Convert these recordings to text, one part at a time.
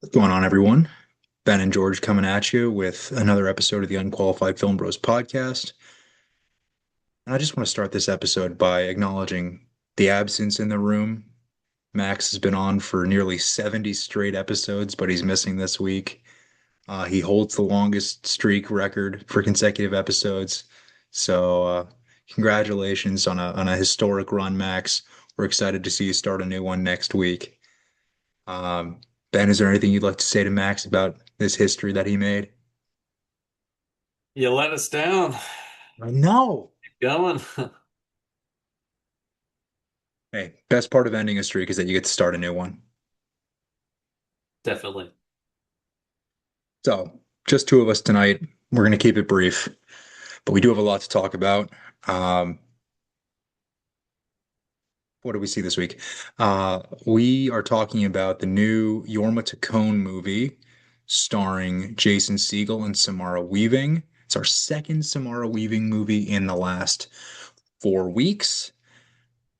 What's going on, everyone? Ben and George coming at you with another episode of the Unqualified Film Bros podcast. And I just want to start this episode by acknowledging the absence in the room. Max has been on for nearly 70 straight episodes, but he's missing this week. He holds the longest streak record for consecutive episodes. So, congratulations on a historic run, Max. We're excited to see you start a new one next week. Um, Ben, is there anything you'd like to say to Max about this history that he made? You let us down. I know. Keep going. Hey, best part of ending a streak is that you get to start a new one. Definitely. So, just two of us tonight. We're going to keep it brief, but we do have a lot to talk about. Um, what do we see this week? We are talking about the new Jorma Taccone movie starring Jason Segel and Samara Weaving. It's our second Samara Weaving movie in the last 4 weeks.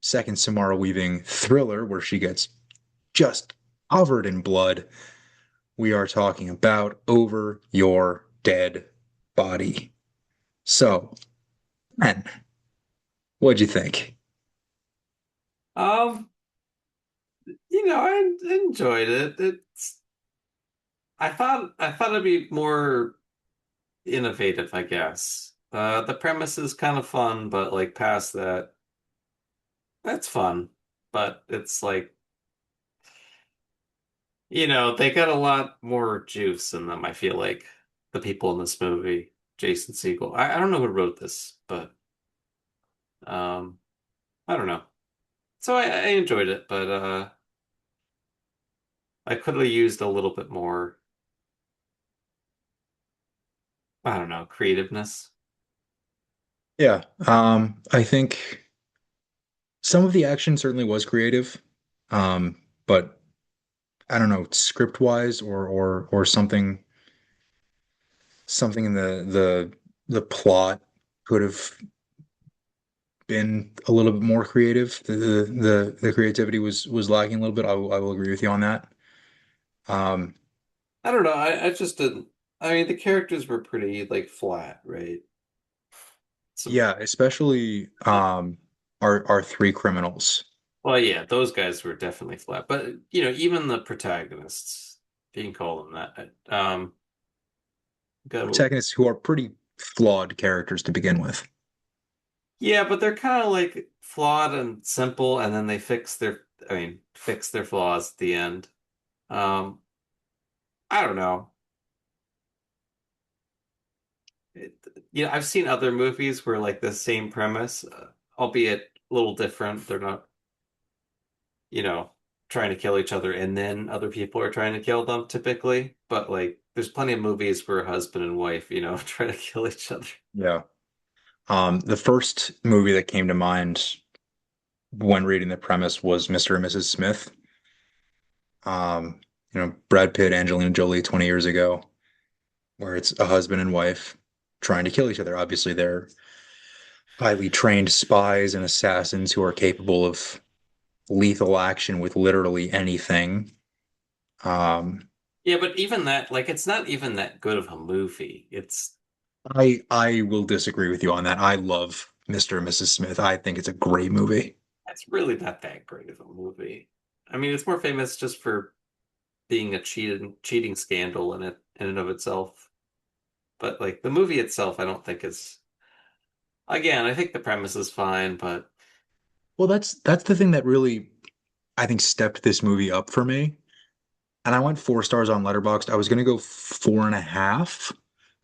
Second Samara Weaving thriller where she gets just covered in blood. We are talking about Over Your Dead Body. So, man, what'd you think? Um, I enjoyed it. I thought it'd be more innovative, I guess. The premise is kind of fun, but like past that, that's fun. But it's like, they got a lot more juice in them, I feel like, the people in this movie. Jason Segel. I don't know who wrote this, but um I don't know. So I enjoyed it, but I could have used a little bit more, I don't know, creativeness. Yeah, I think some of the action certainly was creative, but I don't know, script wise or something in the plot could have been a little bit more creative. The creativity was lacking a little bit. I will agree with you on that. Um, I don't know. I just didn't. I mean, the characters were pretty like flat, right? So, yeah, especially our three criminals. well, yeah, those guys were definitely flat. But even the protagonists, if you can call them that, go. Protagonists who are pretty flawed characters to begin with. Yeah, but they're kind of like flawed and simple, and then they fix their flaws at the end. Um, I don't know. It, I've seen other movies where like the same premise, albeit a little different. They're not, you know, trying to kill each other and then other people are trying to kill them typically. But like, there's plenty of movies where husband and wife, try to kill each other. Yeah. The first movie that came to mind when reading the premise was Mr. and Mrs. Smith. Brad Pitt, Angelina Jolie 20 years ago, where it's a husband and wife trying to kill each other. Obviously, they're highly trained spies and assassins who are capable of lethal action with literally anything. Um, Yeah, but even that, like, it's not even that good of a movie. I will disagree with you on that. I love Mr. and Mrs. Smith. I think it's a great movie. It's really not that great of a movie. I mean, it's more famous just for being a cheating scandal in and of itself. But like the movie itself, I don't think is. Again, I think the premise is fine, but Well, that's the thing that really I think stepped this movie up for me. And I went 4 stars on Letterboxd. I was gonna go 4.5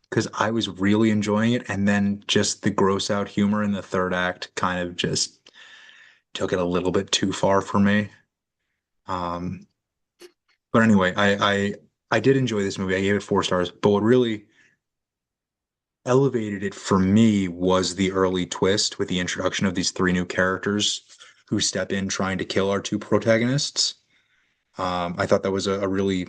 because I was really enjoying it, and then just the gross out humor in the third act kind of just took it a little bit too far for me. Um, but anyway, I did enjoy this movie. I gave it 4 stars, but what really elevated it for me was the early twist with the introduction of these three new characters who step in trying to kill our two protagonists. I thought that was a really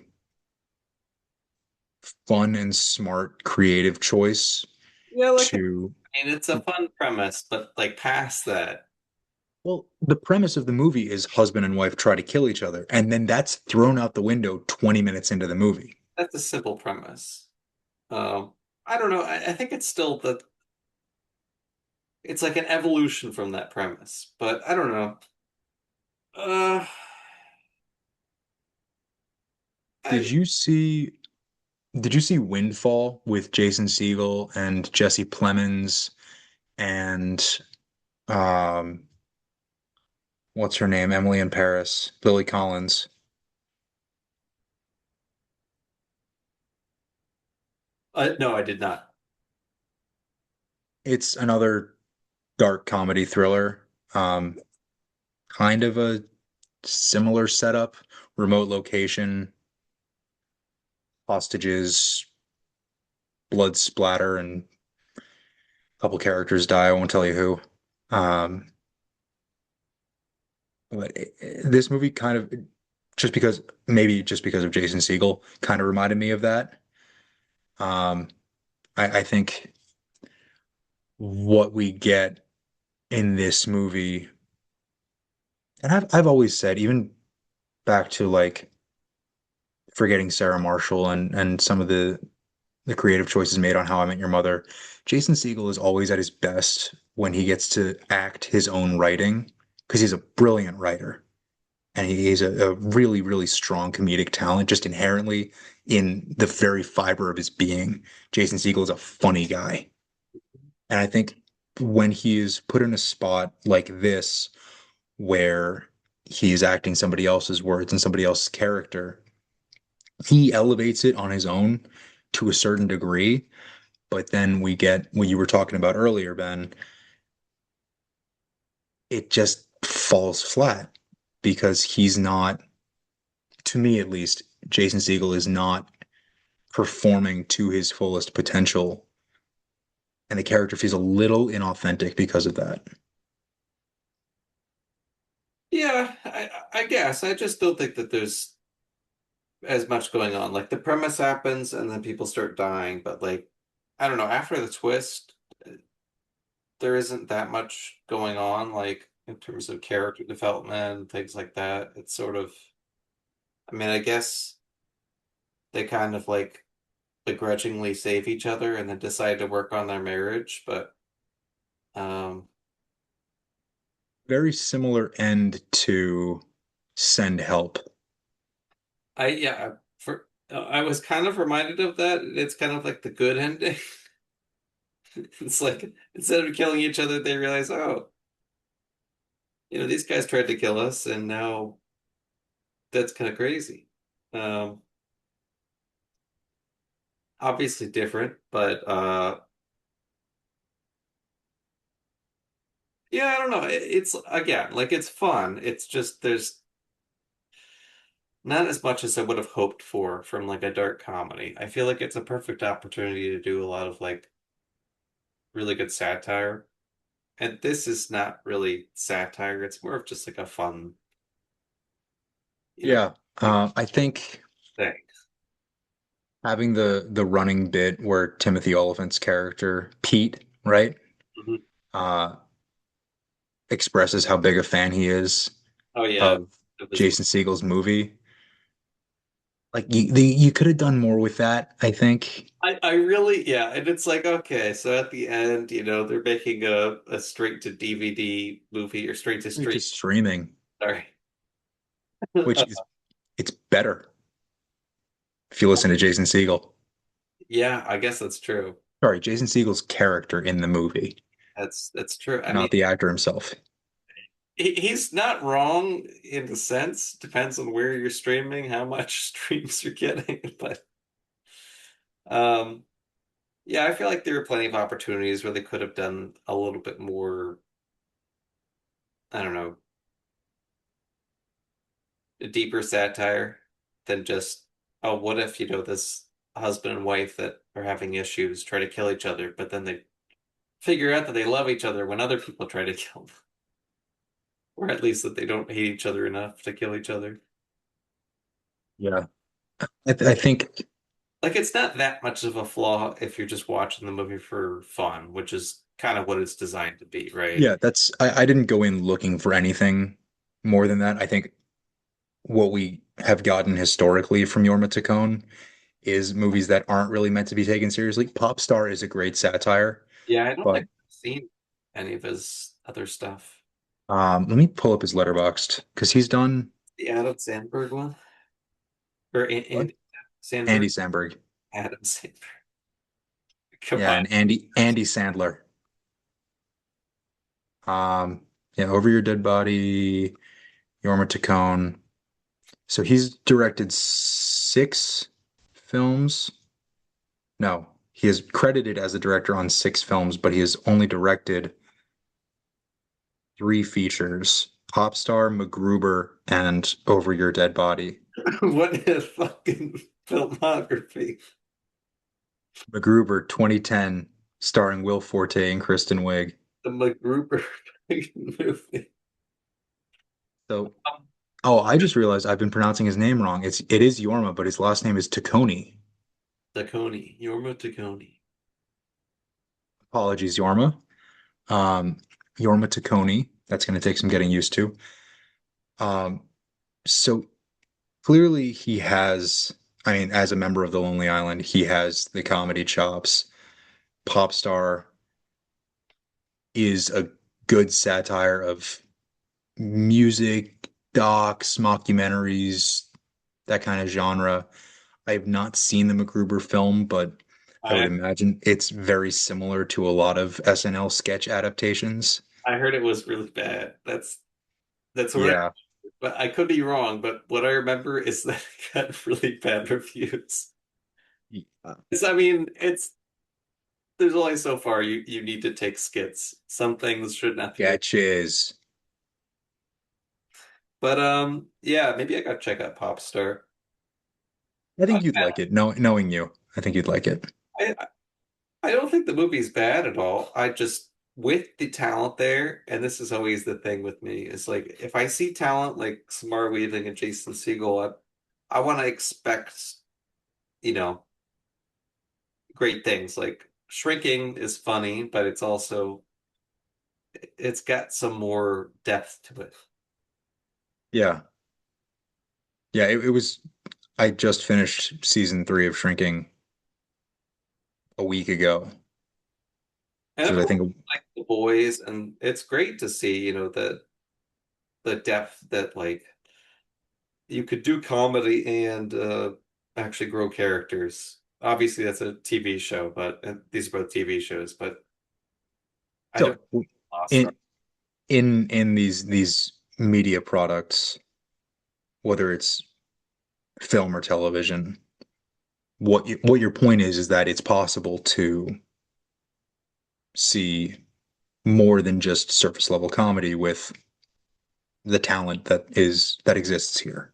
fun and smart, creative choice yeah, like to. I mean, it's a fun premise, but like past that. Well, the premise of the movie is husband and wife try to kill each other, and then that's thrown out the window 20 minutes into the movie. That's a simple premise. Um, I don't know. I think it's still it's like an evolution from that premise, but I don't know. Uh, Did I you see did you see Windfall with Jason Segel and Jesse Plemons and um what's her name? Emily in Paris, Lily Collins. no, I did not. It's another dark comedy thriller. Um, kind of a similar setup, remote location, hostages, blood splatter, and a couple characters die. I won't tell you who. Um, this movie kind of just because of Jason Segel kind of reminded me of that. Um, I think what we get in this movie, and I've always said, even back to like forgetting Sarah Marshall and some of the creative choices made on How I Met Your Mother, Jason Segel is always at his best when he gets to act his own writing because he's a brilliant writer. And he's a really, really strong comedic talent just inherently in the very fiber of his being. Jason Segel is a funny guy. And I think when he is put in a spot like this, where he is acting somebody else's words and somebody else's character, he elevates it on his own to a certain degree. But then we get what you were talking about earlier, Ben, it just falls flat because he's not, to me at least, Jason Segel is not performing to his fullest potential, and the character feels a little inauthentic because of that. Yeah, I guess. I just don't think that there's as much going on. Like the premise happens and then people start dying, but like I don't know, after the twist, there isn't that much going on, like in terms of character development and things like that. It's sort of, I mean, I guess they kind of like begrudgingly save each other and then decide to work on their marriage, but um Very similar end to Send Help. I was kind of reminded of that. It's kind of like the good ending. It's like instead of killing each other, they realize, oh, these guys tried to kill us, and now that's kind of crazy. Um, Obviously different, but yeah, I don't know. It's again, like it's fun. It's just there's not as much as I would have hoped for from like a dark comedy. I feel like it's a perfect opportunity to do a lot of like really good satire. And this is not really satire. It's more of just like a fun, you know, Yeah, like I think thing. having the running bit where Timothy Olyphant's character, Pete, right, Mhm. uh, expresses how big a fan he is Oh yeah, of it was. Jason Segel's movie. Like you could have done more with that, I think. I really, yeah, and it's like okay, so at the end, they're making a straight to DVD movie or straight to It's stream. just streaming, Sorry. which is it's better if you listen to Jason Segel. Yeah, I guess that's true. Sorry, Jason Segel's character in the movie, That's true. I mean, not the actor himself. he's not wrong in the sense. Depends on where you're streaming, how much streams you're getting, but um, yeah, I feel like there were plenty of opportunities where they could have done a little bit more. I don't know, a deeper satire than just, oh, what if, this husband and wife that are having issues try to kill each other, but then they figure out that they love each other when other people try to kill them, or at least that they don't hate each other enough to kill each other. Yeah. I think Like it's not that much of a flaw if you're just watching the movie for fun, which is kind of what it's designed to be, right? Yeah, I didn't go in looking for anything more than that. I think what we have gotten historically from Jorma Taccone is movies that aren't really meant to be taken seriously. Popstar is a great satire, Yeah, I don't but think I've seen any of his other stuff. let me pull up his Letterboxd because he's done The Adam Sandberg one, or what? Andy Sandberg, Andy Samberg. Adam Sandberg. Come Yeah, on. and Andy Sandler. Um, yeah, Over Your Dead Body, Jorma Taccone. So he's directed six films. No, he is credited as a director on six films, but he has only directed three features: Popstar, MacGruber, and Over Your Dead Body. What a fucking filmography. MacGruber 2010, starring Will Forte and Kristen Wiig. The MacGruber movie. So, oh, I just realized I've been pronouncing his name wrong. It is Yorma, but his last name is Taccone. Taccone, Jorma Taccone. Apologies, Yorma. Um, Yorma Taccone. That's going to take some getting used to. Um, so clearly he has, I mean, as a member of the Lonely Island, he has the comedy chops. Popstar is a good satire of music, docs, mockumentaries, that kind of genre. I have not seen the MacGruber film, but I would I imagine it's very similar to a lot of SNL sketch adaptations. I heard it was really bad. That's what Yeah. but I could be wrong, but what I remember is that it got really bad reviews. Yeah. I mean, it's there's only so far you need to take skits. Some things should not be. Sketches. But yeah, maybe I gotta check out Popstar. I I, think you'd like it. Knowing you, I think you'd like it. I I don't think the movie's bad at all. I just with the talent there, and this is always the thing with me, is like if I see talent like Samara Weaving and Jason Segel, I want to expect, you know, great things. Like Shrinking is funny, but it's got some more depth to it. Yeah. Yeah, it was I just finished season three of Shrinking a week ago. And of So I course, think like the boys, and it's great to see, the depth that like you could do comedy and actually grow characters. Obviously, that's a TV show, but and these are both TV shows, but I don't so lost. in in these media products, whether it's film or television, what your point is that it's possible to see more than just surface level comedy with the talent that exists here.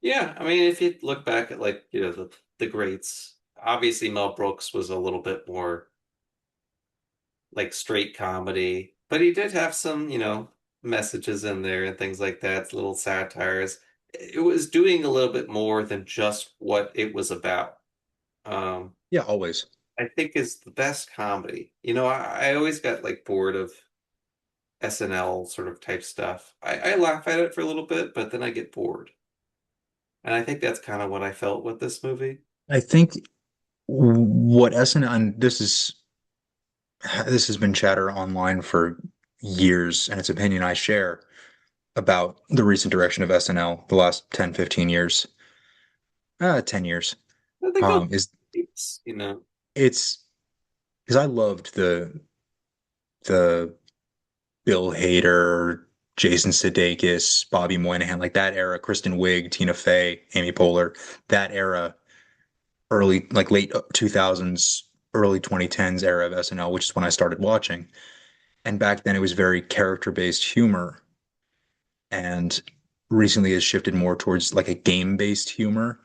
Yeah, I mean, if you look back at like the greats, obviously Mel Brooks was a little bit more like straight comedy, but he did have some messages in there and things like that, little satires. It was doing a little bit more than just what it was about. Um, Yeah, always. I think is the best comedy. I always got like bored of SNL sort of type stuff. I laugh at it for a little bit, but then I get bored. And I think that's kind of what I felt with this movie. I think what SNL, and this has been chatter online for years, and it's opinion I share about the recent direction of SNL the last 10, 15 years, 10 years, I think those is it's. it's because I loved the Bill Hader, Jason Sudeikis, Bobby Moynihan, like that era, Kristen Wiig, Tina Fey, Amy Poehler, that era, early, like late 2000s, early 2010s era of SNL, which is when I started watching. And back then it was very character-based humor, and recently has shifted more towards like a game-based humor,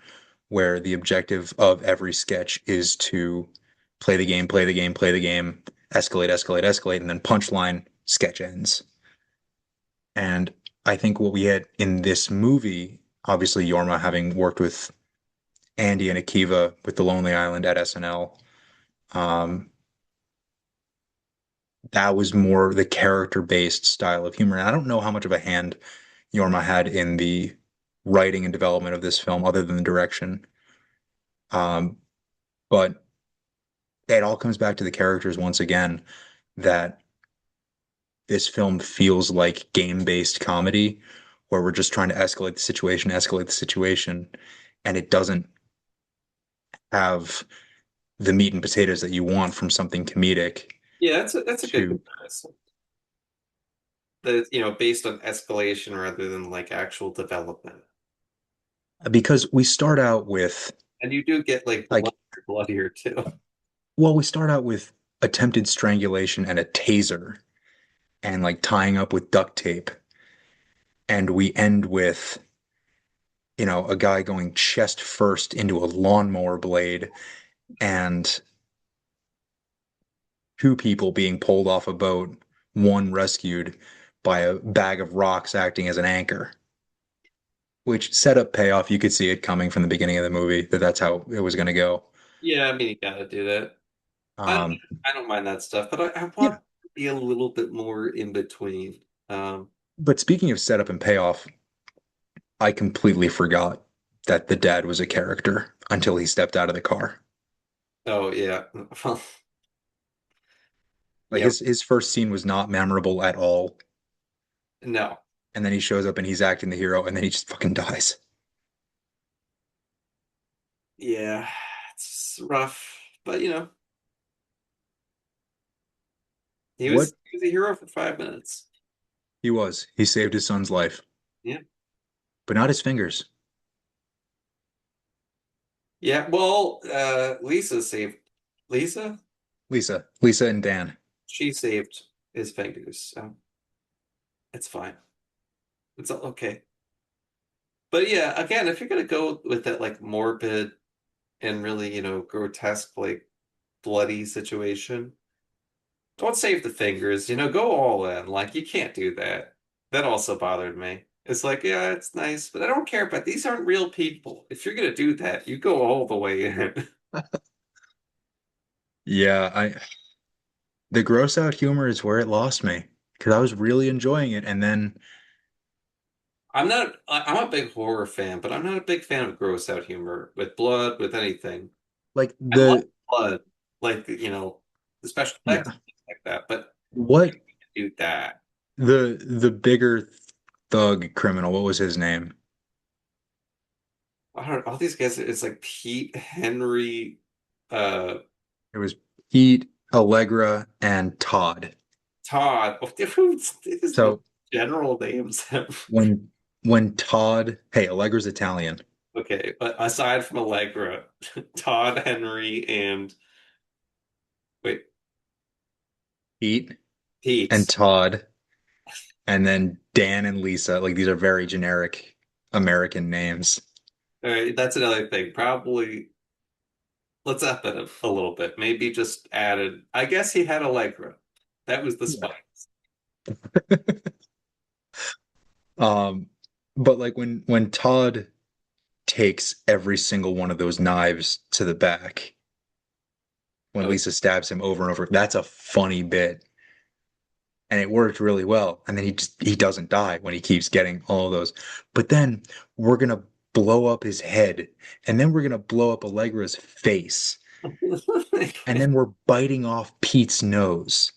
where the objective of every sketch is to play the game, play the game, play the game, escalate, escalate, escalate, and then punchline, sketch ends. And I think what we had in this movie, obviously Yorma having worked with Andy and Akiva with The Lonely Island at SNL, um, that was more the character-based style of humor. And I don't know how much of a hand Jorma had in the writing and development of this film, other than the direction. Um, but it all comes back to the characters once again, that this film feels like game-based comedy, where we're just trying to escalate the situation, and it doesn't have the meat and potatoes that you want from something comedic Yeah, that's a good to comparison. That it's, based on escalation rather than like actual development. because we start out with And you do get like like bloodier too. we start out with attempted strangulation and a taser and like tying up with duct tape, and we end with a guy going chest first into a lawnmower blade, and two people being pulled off a boat, one rescued by a bag of rocks acting as an anchor. Which setup payoff, you could see it coming from the beginning of the movie that that's how it was going to go. Yeah, I mean you gotta do that. I don't, Um, I don't mind that stuff, but I want yeah. to be a little bit more in between. But speaking of setup and payoff, I completely forgot that the dad was a character until he stepped out of the car. Oh yeah. Well, Like yeah, his first scene was not memorable at all, no. and then he shows up and he's acting the hero, and then he just fucking dies. Yeah, it's rough. But he What was he was a hero for 5 minutes. he saved his son's life, Yeah. but not his fingers. Yeah, well, Lisa saved Lisa? Lisa and Dan. She saved his fingers, so it's fine. It's okay. But yeah, again, if you're gonna go with that like morbid and really, grotesque, like bloody situation, don't save the fingers, go all in. Like you can't do that. That also bothered me. It's like, yeah, it's nice, but I don't care about these aren't real people. If you're gonna do that, you go all the way in. Yeah, I the gross out humor is where it lost me because I was really enjoying it, and then I'm a big horror fan, but I'm not a big fan of gross out humor with blood, with anything. like I love the blood, like, the special effects yeah, and things like that, but what do that. the bigger thug criminal, what was his name? I don't know, all these guys, it's like Pete, Henry, uh, It was Pete, Allegra, and Todd. Todd. Oh, dude, these So general names have. when when Todd, hey, Allegra's Italian. Okay, but aside from Allegra, Todd, Henry, and wait, Pete and Pete. Todd, and then Dan and Lisa, like these are very generic American names. All right, that's another thing. Probably let's up it a little bit. Maybe just added. I guess he had Allegra. That was the Yeah. spice. Um, but like when Todd takes every single one of those knives to the back, when Oh, Lisa stabs him over and over, that's a funny bit. And it worked really well. And then he doesn't die when he keeps getting all of those. But then we're gonna blow up his head, and then we're gonna blow up Allegra's face, and then we're biting off Pete's nose,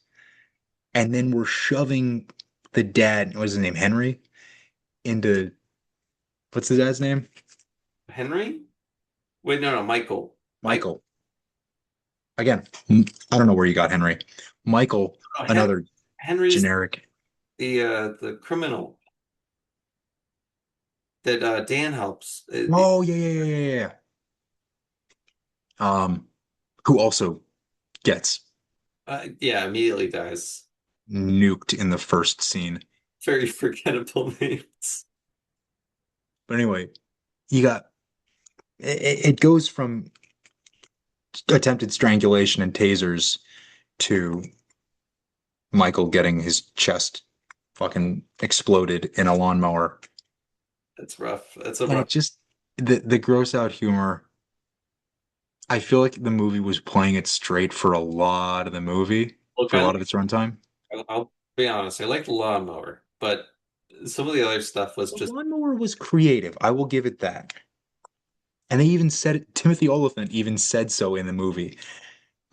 and then we're shoving the dad, what's his name, Henry, into what's his dad's name? Henry? Wait, no, no, Michael. Michael. Michael. Again, I don't know where you got Henry. Michael, Oh, another Henry's generic. the criminal that Dan helps. Oh yeah, yeah, yeah, yeah, yeah. Who also gets Yeah, immediately dies. nuked in the first scene. Very forgettable names. But anyway, you got it goes from attempted strangulation and tasers to Michael getting his chest fucking exploded in a lawnmower. That's rough. That's a And rough. it just the gross out humor, I feel like the movie was playing it straight for a lot of the movie. Well, for a kind lot of of its runtime. I'll be honest, I liked the lawnmower, but some of the other stuff was The just lawnmower was creative. I will give it that. And they even said it, Timothy Oliphant even said so in the movie.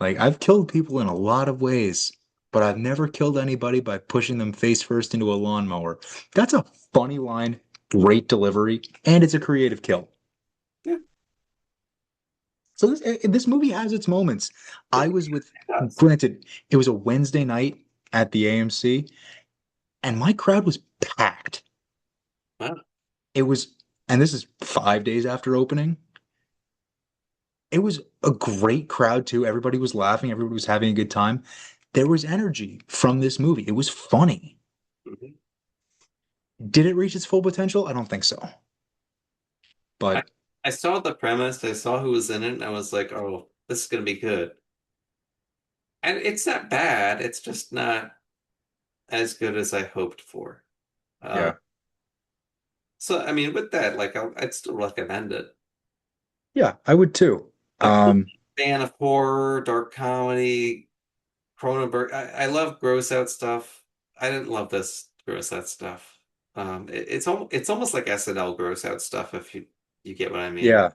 Like, I've killed people in a lot of ways, but I've never killed anybody by pushing them face first into a lawnmower. That's a funny line, great delivery, and it's a creative kill. yeah, So this movie has its moments. I it was with, does. granted, it was a Wednesday night at the AMC, and my crowd was packed. Wow. It was, and this is 5 days after opening. It was a great crowd too. Everybody was laughing, everybody was having a good time. There was energy from this movie. It was funny. Mhm. Did it reach its full potential? I don't think so. I But I saw the premise, I saw who was in it, and I was like, oh, this is gonna be good. And it's not bad, it's just not as good as I hoped for. Uh, yeah. so I mean, with that, like, I'd still recommend it. Yeah, I would too. But I'm Um, a fan of horror, dark comedy, Cronenberg. I love gross out stuff. I didn't love this gross out stuff. It's almost like SNL gross out stuff if you get what I mean. yeah,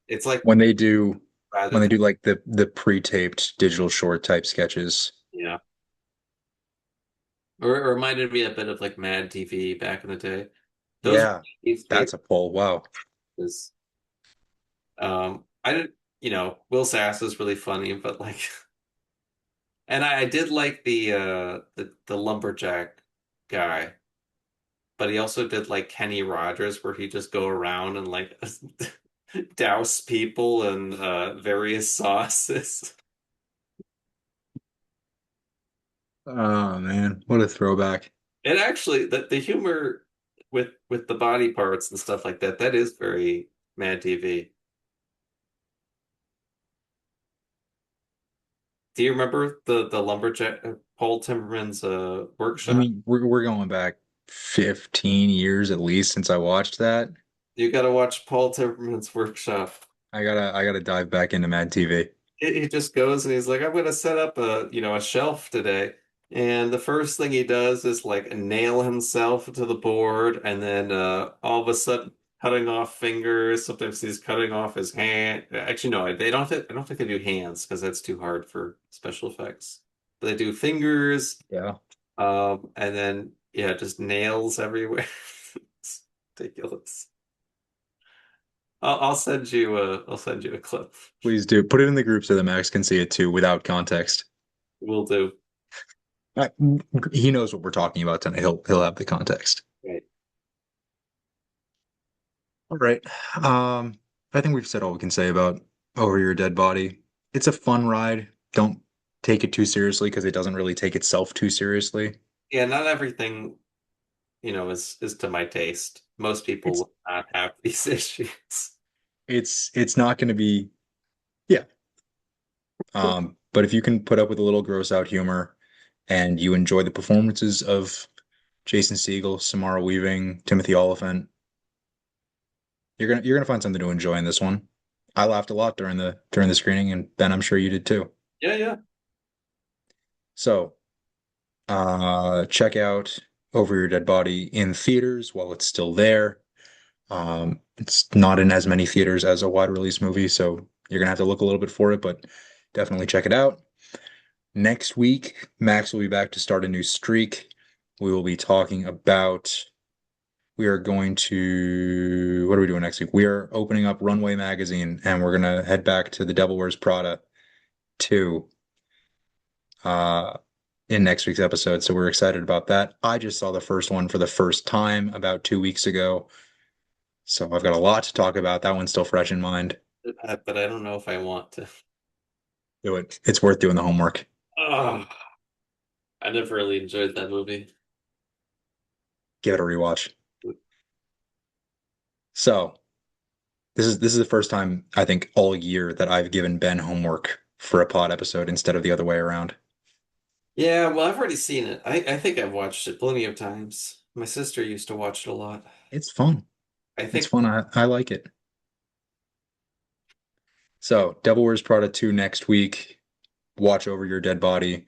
It's like when they do rather when they than do like the pre-taped digital short type sketches. yeah. Or it reminded me a bit of like Mad TV back in the day. Those were Yeah, Steve's that's a favorite. pull. Wow. I didn't, Will Sass is really funny, but like, and I did like the lumberjack guy, but he also did like Kenny Rogers, where he just go around and like douse people in various sauces. Oh man, what a throwback. And actually, the humor with the body parts and stuff like that, that is very Mad TV. Do you remember the lumberjack Paul Timmerman's I workshop? mean, we're going back 15 years at least since I watched that. You got to watch Paul Timmerman's workshop. I gotta dive back into Mad TV. He just goes and he's like, I'm gonna set up a shelf today. And the first thing he does is like nail himself to the board, and then all of a sudden cutting off fingers. Sometimes he's cutting off his hand. Actually, no, they don't. I don't think they do hands because that's too hard for special effects. But they do fingers, Yeah. and then yeah, just nails everywhere. It's ridiculous. I'll send you a clip. Please do. Put it in the group so that Max can see it too without context. Will do. Uh, he knows what we're talking about tonight. He'll have the context. Right. All right. I think we've said all we can say about Over Your Dead Body. It's a fun ride. Don't take it too seriously because it doesn't really take itself too seriously. Yeah, not everything, is to my taste. Most people It's would not have these issues. it's not going to be yeah. But if you can put up with a little gross out humor and you enjoy the performances of Jason Segel, Samara Weaving, Timothy Oliphant, you're gonna find something to enjoy in this one. I laughed a lot during the screening, and Ben, I'm sure you did too. Yeah, yeah. So, check out Over Your Dead Body in theaters while it's still there. It's not in as many theaters as a wide release movie, so you're gonna have to look a little bit for it, but definitely check it out. Next week, Max will be back to start a new streak. We will be talking about we are going to what are we doing next week? We are opening up Runway Magazine and we're gonna head back to The Devil Wears Prada 2 uh in next week's episode. So we're excited about that. I just saw the first one for the first time about 2 weeks ago. So I've got a lot to talk about. That one's still fresh in mind. But I don't know if I want to. Do it. It's worth doing the homework. Oh, I never really enjoyed that movie. Give it a rewatch. So this is the first time I think all year that I've given Ben homework for a pod episode instead of the other way around. Yeah, well, I've already seen it. I think I've watched it plenty of times. My sister used to watch it a lot. It's fun. I It's think, fun. I like it. So, Devil Wears Prada 2 next week. Watch Over Your Dead Body.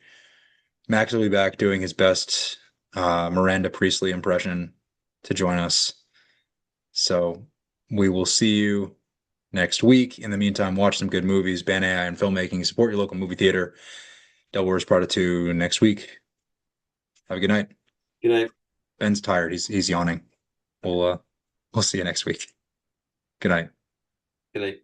Max will be back doing his best Miranda Priestley impression to join us. So we will see you next week. In the meantime, watch some good movies, ban AI and filmmaking, support your local movie theater. Devil Wears Prada 2 next week. Have a good night. Good night. Ben's tired. He's yawning. We'll see you next week. Good night. Good night.